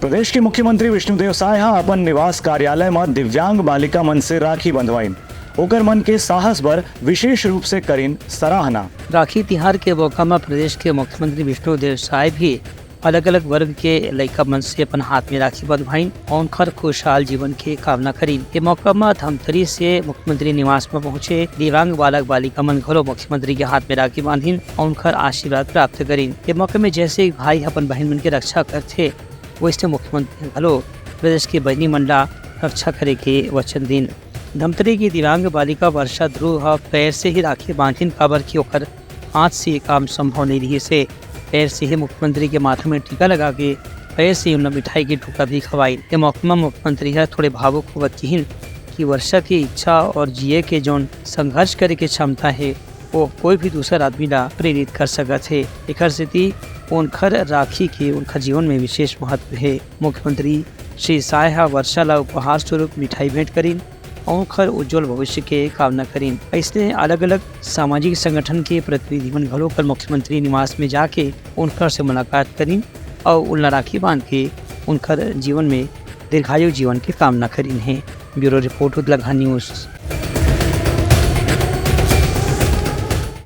प्रदेश के मुख्यमंत्री विष्णुदेव साय अपन निवास कार्यालय में दिव्यांग बालिका मन से राखी बंधवाई। ओकर मन के साहस पर विशेष रूप से करीन सराहना। राखी तिहार के मौका में प्रदेश के मुख्यमंत्री विष्णुदेव साय भी अलग अलग वर्ग के लड़का मन से अपन हाथ में राखी बंधवाइन और उनकर खुशहाल जीवन के कामना करीन। ये मौका में धमतरी से मुख्यमंत्री निवास में पहुंचे दिव्यांग बालक बालिका मन घरों मुख्यमंत्री के हाथ में राखी बांधिन और उनकर आशीर्वाद प्राप्त करीन। ये मौके में जैसे भाई अपन बहन मन के रक्षा करते वैसे मुख्यमंत्री घलो प्रदेश के बहनी मंडला रक्षा करे के वचन दिन। धमतरी की दिव्यांग बालिका वर्षा ध्रुव पैर से ही राखी बांधिन, काबर की ओकर हाथ से ये काम संभव नहीं रही से पैर से ही मुख्यमंत्री के माथे में टीका लगा के पैर से उन्हें मिठाई की टुकड़ा भी खवाई। ये मौका में मुख्यमंत्री है थोड़े भावुक होकर कहिन कि वर्षा की इच्छा और जिये के जौन संघर्ष करे के क्षमता है वो कोई भी दूसरा आदमी ला प्रेरित कर सकत है। एक स्थिति उनकर राखी के उनका जीवन में विशेष महत्व है। मुख्यमंत्री श्री साय वर्षा ला उपहार स्वरूप मिठाई भेंट करीन और उनकर उज्जवल भविष्य के कामना करीन। ऐसे अलग अलग सामाजिक संगठन के प्रतिनिधि मन घरों पर मुख्यमंत्री निवास में जाके उनकर से मुलाकात करीन और उन्हें राखी बांध के उनकर जीवन में दीर्घायु जीवन की कामना करीन है। ब्यूरो रिपोर्ट उदलघा न्यूज़।